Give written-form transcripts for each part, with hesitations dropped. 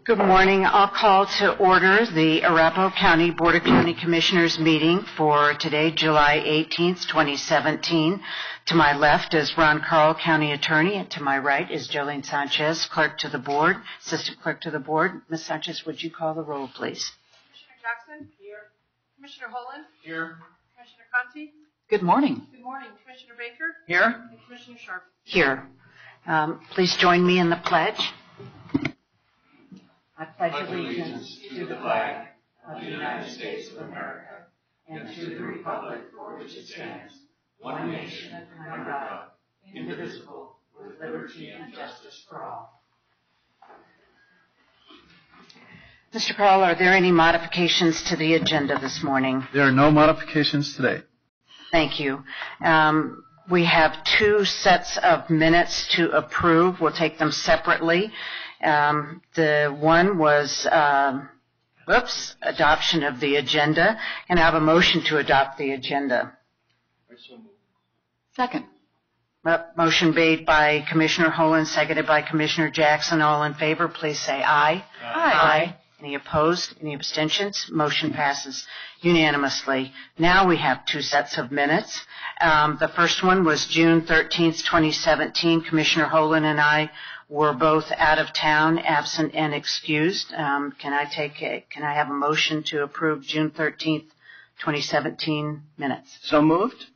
Good morning. I'll call to order the Arapahoe County Board of County Commissioners meeting for today, July 18th, 2017. To my left is Ron Carl, County Attorney, and to my right is Jolene Sanchez, Clerk to the Board, Assistant Clerk to the Board. Ms. Sanchez, would you call the roll, please? Commissioner Jackson? Here. Commissioner Holland? Here. Commissioner Conti? Good morning. Good morning. Commissioner Baker? Here. And Commissioner Sharp? Here. Please join me in the pledge. I pledge allegiance to the flag of the United States of America and to the republic for which it stands, one nation under God, indivisible, with liberty and justice for all. Mr. Carl, are there any modifications to the agenda this morning? There are no modifications today. Thank you. We have two sets of minutes to approve. We'll take them separately. The one was adoption of the agenda, and I have a motion to adopt the agenda. Second. Motion made by Commissioner Holland, seconded by Commissioner Jackson. All in favor, please say aye. Aye. Any opposed? Any abstentions? Motion passes unanimously. Now we have two sets of minutes. The first one was June 13th, 2017. Commissioner Holland and I were both out of town, absent and excused. Can I have a motion to approve June 13th, 2017 minutes? So moved.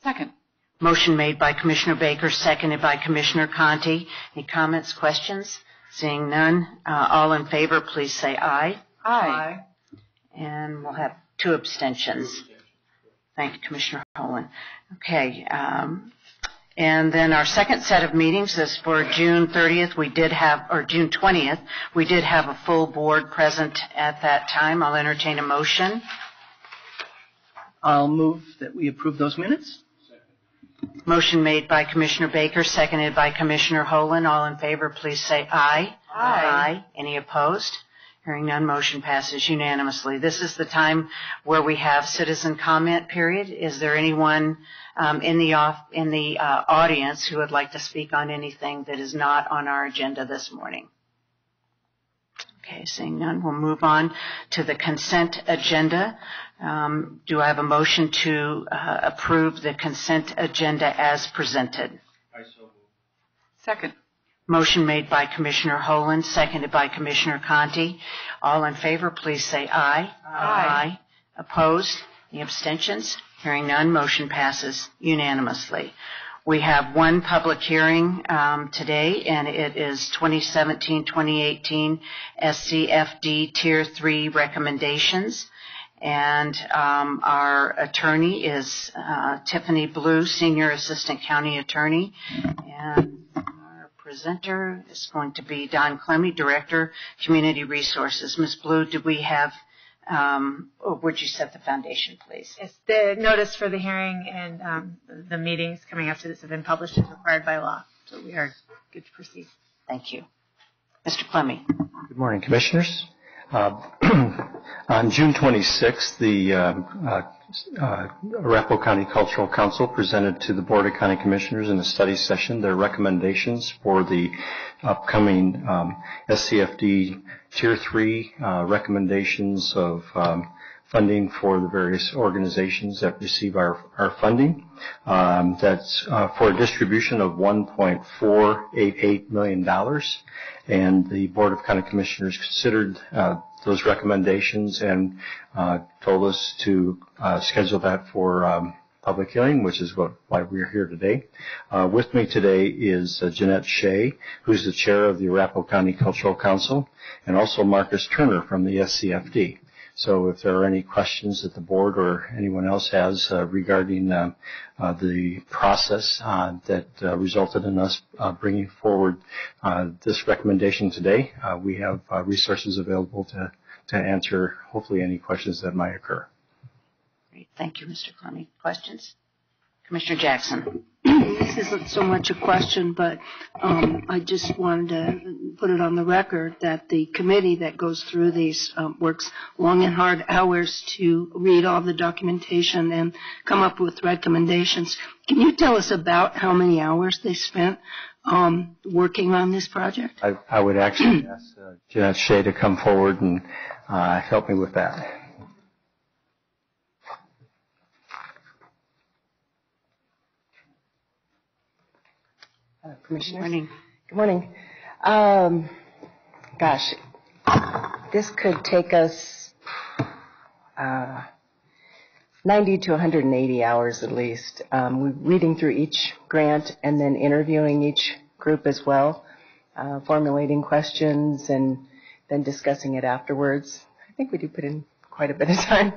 Second. Motion made by Commissioner Baker, seconded by Commissioner Conti. Any comments, questions? Seeing none, all in favor, please say aye. Aye. And we'll have two abstentions. Thank you, Commissioner Holland. Okay. And then our second set of meetings is for June 30th. June 20th. We did have a full board present at that time. I'll entertain a motion. I'll move that we approve those minutes. Motion made by Commissioner Baker, seconded by Commissioner Holland. All in favor, please say aye. Aye. Any opposed? Hearing none, motion passes unanimously. This is the time where we have citizen comment period. Is there anyone in the audience who would like to speak on anything that is not on our agenda this morning? Okay, seeing none, we'll move on to the consent agenda. Do I have a motion to approve the consent agenda as presented? I so move. Second. Motion made by Commissioner Holland, seconded by Commissioner Conti. All in favor, please say aye. Aye. Opposed? Any abstentions? Hearing none, motion passes unanimously. We have one public hearing today, and it is 2017-2018 SCFD Tier 3 recommendations. And our attorney is Tiffany Blue, Senior Assistant County Attorney. And our presenter is going to be Don Clemmy, Director, Community Resources. Ms. Blue, do we have, would you set the foundation, please? Yes, the notice for the hearing and the meetings coming after this have been published as required by law. So we are good to proceed. Thank you. Mr. Clemmy. Good morning, Commissioners. On June 26th, the Arapahoe County Cultural Council presented to the Board of County Commissioners in a study session their recommendations for the upcoming SCFD Tier 3 recommendations of funding for the various organizations that receive our funding. That's for a distribution of $1.488 million. And the Board of County Commissioners considered those recommendations and told us to schedule that for public hearing, which is why we're here today. With me today is Jeanette Shea, who's the chair of the Arapahoe County Cultural Council, and also Marcus Turner from the SCFD. So if there are any questions that the board or anyone else has regarding the process that resulted in us bringing forward this recommendation today, we have resources available to answer hopefully any questions that might occur. Great. Thank you, Mr. Clemmy. Questions? Commissioner Jackson. This isn't so much a question, but I just wanted to put it on the record that the committee that goes through these works long and hard hours to read all the documentation and come up with recommendations. Can you tell us about how many hours they spent working on this project? I would actually ask Jeanette Shea to come forward and help me with that. Commissioners. Good morning. Gosh, this could take us 90 to 180 hours at least. We're reading through each grant and then interviewing each group as well, formulating questions and then discussing it afterwards. I think we do put in quite a bit of time.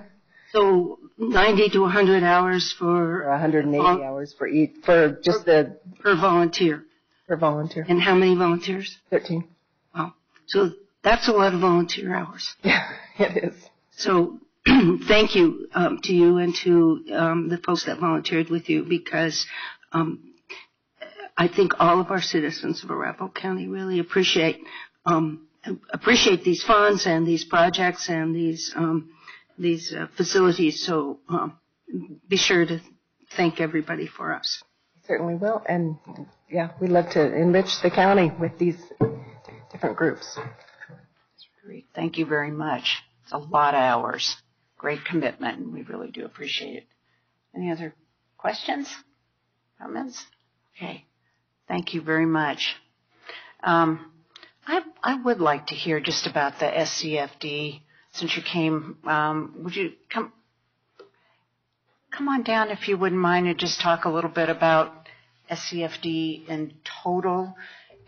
So 90 to 100 hours for 180 hours for each, for just the per volunteer. per volunteer. And how many volunteers? 13. Wow. So that's a lot of volunteer hours. Yeah, it is. So thank you to you and to the folks that volunteered with you, because I think all of our citizens of Arapahoe County really appreciate these funds and these projects and these facilities. So be sure to thank everybody for us. Certainly will. And yeah, we love to enrich the county with these different groups. Great. Thank you very much. It's a lot of hours. Great commitment, and we really do appreciate it. Any other questions? Comments? Okay. Thank you very much. I would like to hear just about the SCFD. Since you came, would you come on down if you wouldn't mind and just talk a little bit about SCFD in total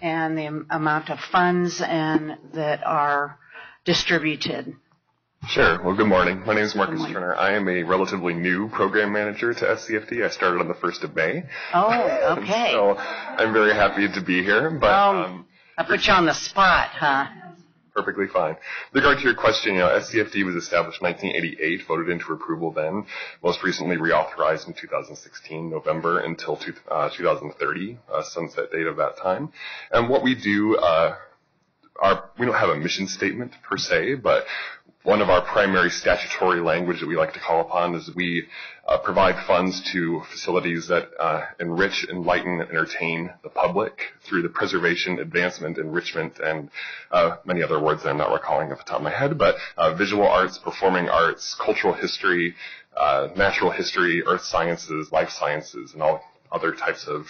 and the amount of funds and that are distributed? Sure. Well, good morning. My name is Marcus Turner. I am a relatively new program manager to SCFD. I started on the 1st of May. Oh, okay. So I'm very happy to be here. But I put you on the spot, huh? Perfectly fine. With regard to your question, SCFD was established in 1988, voted into approval then, most recently reauthorized in 2016, November, until 2030, sunset date of that time. And what we do, we don't have a mission statement per se, but one of our primary statutory language that we like to call upon is we provide funds to facilities that enrich, enlighten, and entertain the public through the preservation, advancement, enrichment, and many other words that I'm not recalling off the top of my head, but visual arts, performing arts, cultural history, natural history, earth sciences, life sciences, and all other types of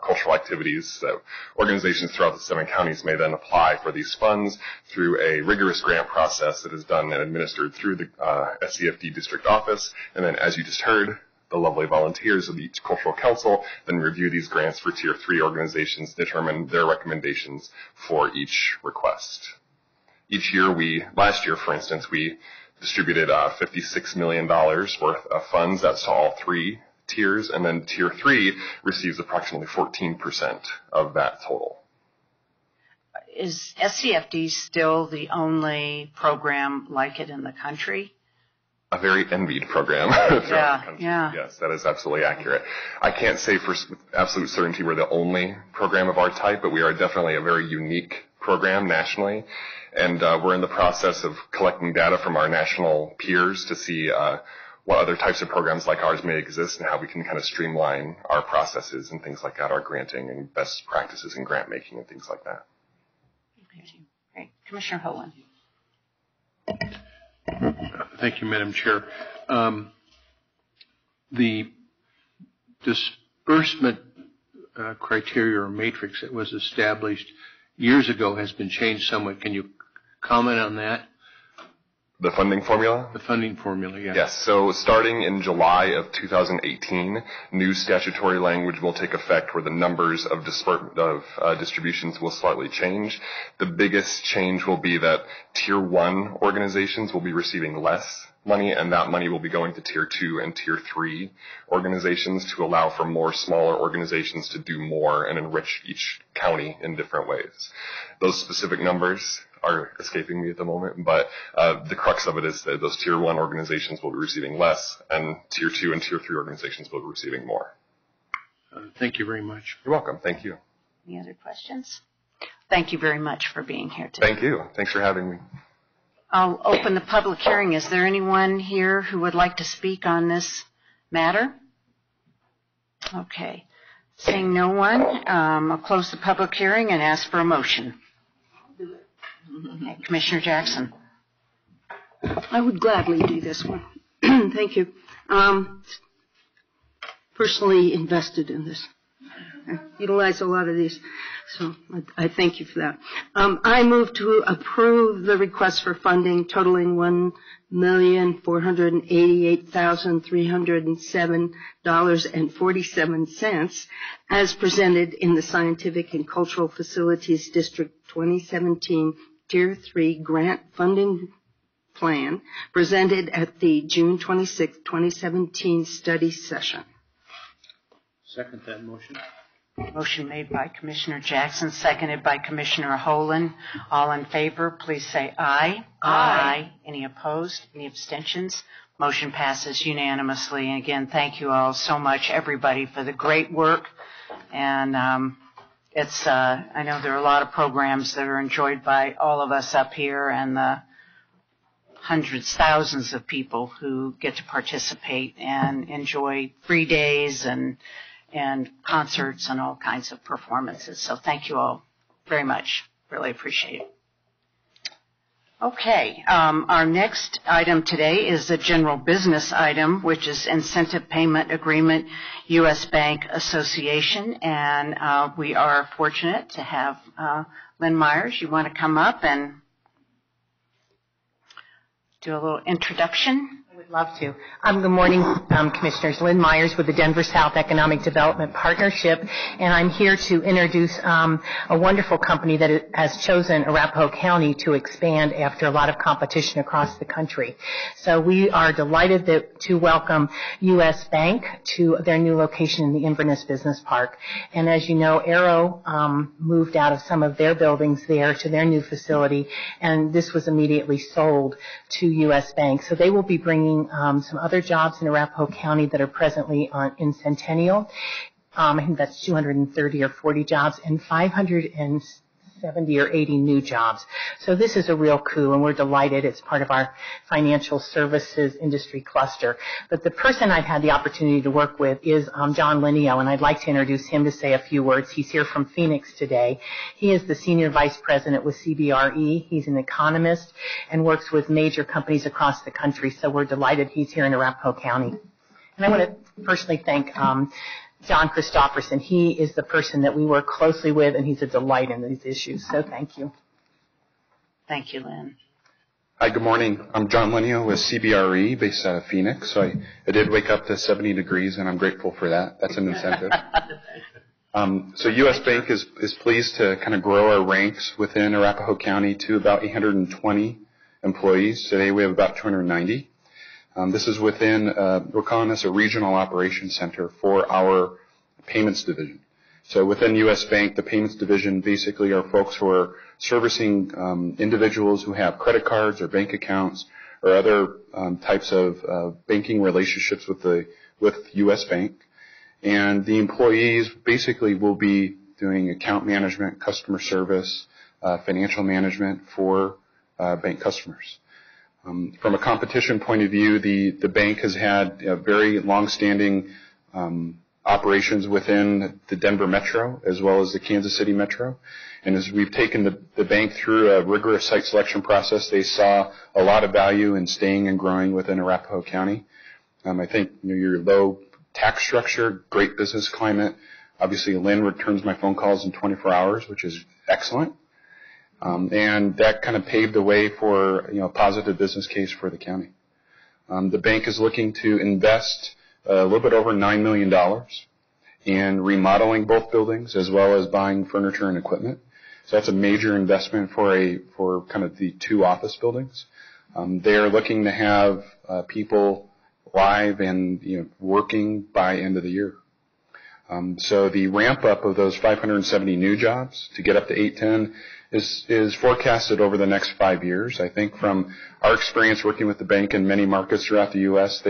cultural activities that organizations throughout the 7 counties may then apply for these funds through a rigorous grant process that is done and administered through the SCFD district office. And then, as you just heard, the lovely volunteers of each cultural council then review these grants for Tier 3 organizations, determine their recommendations for each request. Each year, last year, for instance, we distributed $56 million worth of funds. That's to all 3 tiers, and then Tier 3 receives approximately 14% of that total. Is SCFD still the only program like it in the country? A very envied program throughout the country. Yeah. Yes, that is absolutely accurate. I can't say with absolute certainty we're the only program of our type, but we are definitely a very unique program nationally. And we're in the process of collecting data from our national peers to see what other types of programs like ours may exist and how we can kind of streamline our processes and things like that, our granting and best practices in grant making and things like that. Great. Commissioner Holen. Thank you, Madam Chair. The disbursement criteria or matrix that was established years ago has been changed somewhat. Can you comment on that? The funding formula? The funding formula, yes. Yes. So starting in July of 2018, new statutory language will take effect where the numbers of distributions will slightly change. The biggest change will be that Tier 1 organizations will be receiving less money, and that money will be going to Tier 2 and Tier 3 organizations to allow for more smaller organizations to do more and enrich each county in different ways. Those specific numbers are escaping me at the moment, but the crux of it is that those Tier 1 organizations will be receiving less, and Tier 2 and Tier 3 organizations will be receiving more. Thank you very much. You're welcome. Thank you. Any other questions? Thank you very much for being here today. Thank you. Thanks for having me. I'll open the public hearing. Is there anyone here who would like to speak on this matter? Okay. Seeing no one, I'll close the public hearing and ask for a motion. Okay, Commissioner Jackson. I would gladly do this one. Thank you. Personally invested in this. I utilize a lot of these, so I thank you for that. I move to approve the request for funding totaling $1,488,307.47 as presented in the Scientific and Cultural Facilities District 2017 Tier 3 Grant Funding Plan presented at the June 26, 2017 study session. Second that motion. Motion made by Commissioner Jackson, seconded by Commissioner Holen. All in favor, please say aye. Aye. Any opposed? Any abstentions? Motion passes unanimously. And again, thank you all so much, everybody, for the great work. And I know there are a lot of programs that are enjoyed by all of us up here and the hundreds, thousands of people who get to participate and enjoy free days and concerts and all kinds of performances. So thank you all very much. Really appreciate it. Okay, our next item today is a general business item, which is Incentive Payment Agreement, U.S. Bank Association. And we are fortunate to have Lynn Myers. You want to come up and do a little introduction? I would love to. Good morning, Commissioners. Lynn Myers with the Denver South Economic Development Partnership, and I'm here to introduce a wonderful company that has chosen Arapahoe County to expand after a lot of competition across the country. So we are delighted to welcome U.S. Bank to their new location in the Inverness Business Park. And as you know, Arrow moved out of some of their buildings there to their new facility, and this was immediately sold to U.S. Bank. So they will be bringing some other jobs in Arapahoe County that are presently in Centennial. I think that's 230 or 40 jobs and 570 or 80 new jobs. So this is a real coup, and we're delighted. It's part of our financial services industry cluster. But the person I've had the opportunity to work with is John Lineo, and I'd like to introduce him to say a few words. He's here from Phoenix today. He is the Senior Vice President with CBRE. He's an economist and works with major companies across the country, so we're delighted he's here in Arapahoe County. And I want to personally thank John Christopherson. He is the person that we work closely with, and he's a delight in these issues. So thank you. Thank you, Lynn. Hi, good morning. I'm John Lineo with CBRE, based out of Phoenix. So I did wake up to 70 degrees, and I'm grateful for that. That's an incentive. So U.S. Bank is pleased to kind of grow our ranks within Arapahoe County to about 820 employees. Today we have about 290. This is within, we're calling this a regional operations center for our payments division. So within U.S. Bank, the payments division basically are folks who are servicing individuals who have credit cards or bank accounts or other types of banking relationships with U.S. Bank. And the employees basically will be doing account management, customer service, financial management for bank customers. From a competition point of view, the bank has had very long-standing operations within the Denver Metro as well as the Kansas City Metro. And as we've taken the bank through a rigorous site selection process, they saw a lot of value in staying and growing within Arapahoe County. I think your low tax structure, great business climate. Obviously, Lynn returns my phone calls in 24 hours, which is excellent. And that kind of paved the way for a positive business case for the county. The bank is looking to invest a little bit over $9 million in remodeling both buildings as well as buying furniture and equipment. So that's a major investment for kind of the two office buildings. They are looking to have people live and working by end of the year. So the ramp up of those 570 new jobs to get up to 810 is forecasted over the next 5 years. I think from our experience working with the bank in many markets throughout the U.S.,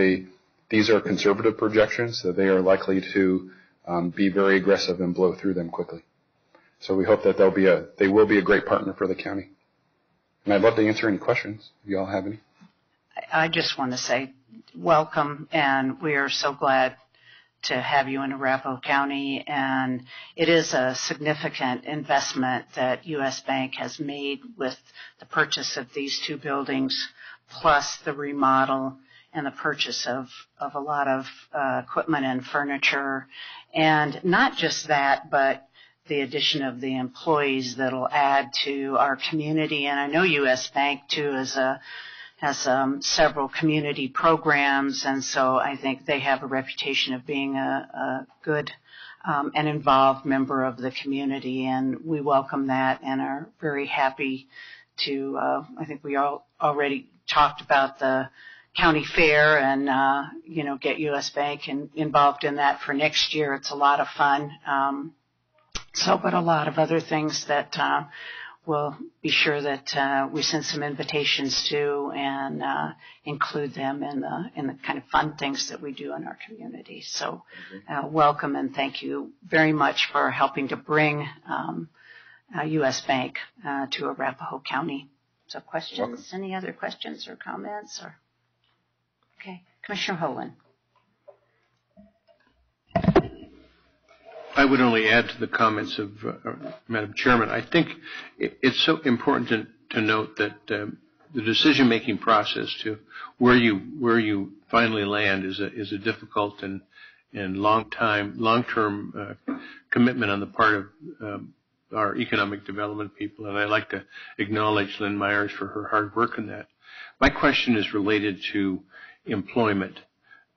these are conservative projections, so they are likely to be very aggressive and blow through them quickly. So we hope that they will be a great partner for the county. And I'd love to answer any questions if you all have any. I just want to say welcome, and we are so glad to have you in Arapahoe County, and it is a significant investment that U.S. Bank has made with the purchase of these two buildings, plus the remodel and the purchase of a lot of equipment and furniture. And not just that, but the addition of the employees that'll add to our community. And I know U.S. Bank, too, has several community programs, and so I think they have a reputation of being a good and involved member of the community, and we welcome that and are very happy to, I think we all already talked about the county fair and, get U.S. Bank involved in that for next year. It's a lot of fun. But a lot of other things that we'll be sure that we send some invitations to and include them in the kind of fun things that we do in our community. So welcome and thank you very much for helping to bring U.S. Bank to Arapahoe County. So questions? Welcome. Any other questions or comments? Okay, Commissioner Holen. I would only add to the comments of Madam Chairman. I think it's so important to note that the decision-making process to where you finally land is a difficult and long-term commitment on the part of our economic development people, and I'd like to acknowledge Lynn Myers for her hard work on that. My question is related to employment.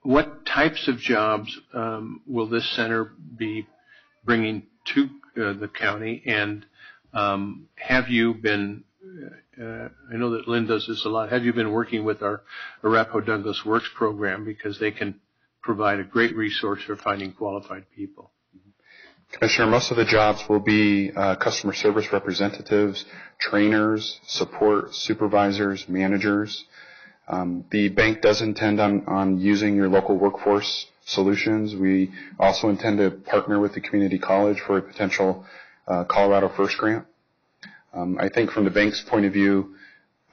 What types of jobs will this center be bringing to the county, and have you been, I know that Lynn does this a lot, have you been working with our Arapahoe Douglas Works program, because they can provide a great resource for finding qualified people? Commissioner, most of the jobs will be customer service representatives, trainers, support supervisors, managers. The bank does intend on using your local workforce solutions. We also intend to partner with the community college for a potential Colorado First grant. I think from the bank's point of view,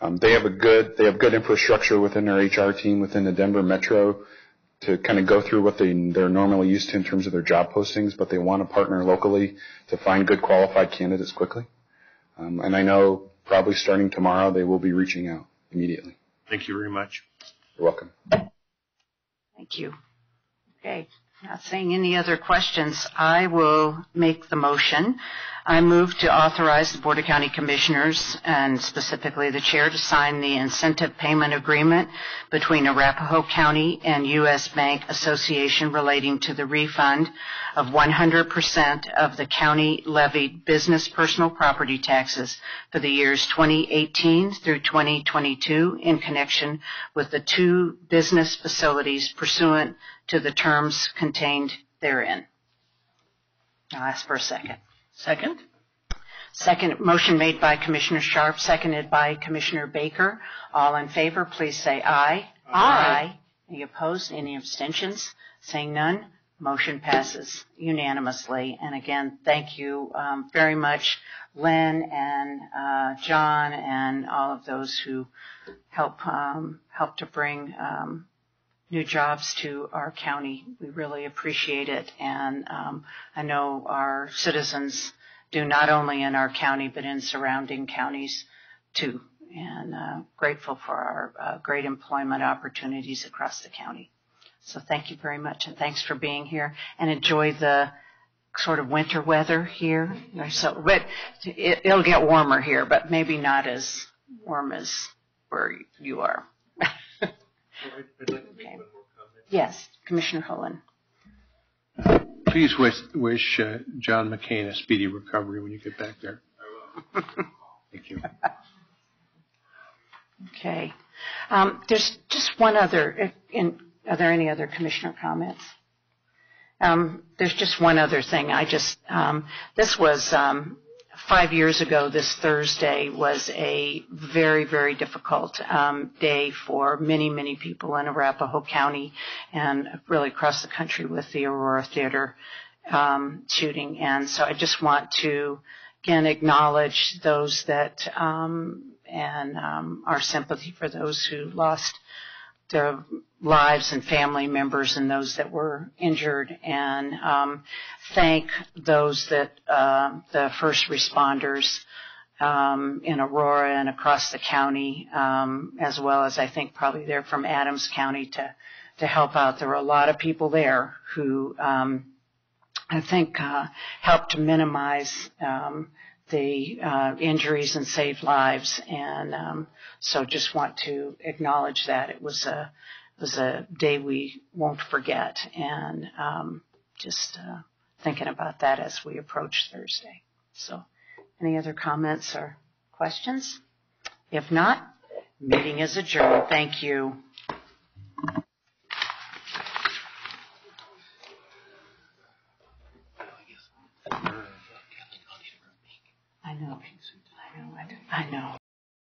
they have good infrastructure within their HR team within the Denver Metro to kind of go through what they're normally used to in terms of their job postings, but they want to partner locally to find good qualified candidates quickly. And I know probably starting tomorrow they will be reaching out immediately. Thank you very much. You're welcome. Thank you. Okay, not seeing any other questions, I will make the motion. I move to authorize the Board of County Commissioners, and specifically the Chair, to sign the incentive payment agreement between Arapahoe County and U.S. Bank Association relating to the refund of 100% of the county levied business personal property taxes for the years 2018 through 2022 in connection with the two business facilities pursuant to the terms contained therein. I'll ask for a second. Second? Second, motion made by Commissioner Sharp, seconded by Commissioner Baker. All in favor, please say aye. Aye. Any opposed? Any abstentions? Saying none, motion passes unanimously. And again, thank you very much, Lynn and John and all of those who help to bring new jobs to our county. We really appreciate it, and I know our citizens do, not only in our county but in surrounding counties too, and grateful for our great employment opportunities across the county. So thank you very much, and thanks for being here, and enjoy the sort of winter weather here. So, but it'll get warmer here, but maybe not as warm as where you are. Okay. Yes, Commissioner Holen. Please wish John McCain a speedy recovery when you get back there. I will. Thank you. Okay. There's just one other. Are there any other commissioner comments? There's just one other thing. This was 5 years ago. This Thursday was a very, very difficult day for many, many people in Arapahoe County and really across the country with the Aurora Theater shooting. And so I just want to, again, acknowledge those that and our sympathy for those who lost their lives and family members and those that were injured, and thank those that the first responders in Aurora and across the county, as well as I think probably they're from Adams County to help out. There were a lot of people there who I think helped to minimize the injuries and save lives, and so just want to acknowledge that. It was a day we won't forget, and just thinking about that as we approach Thursday. So any other comments or questions? If not, meeting is adjourned. Thank you. I know.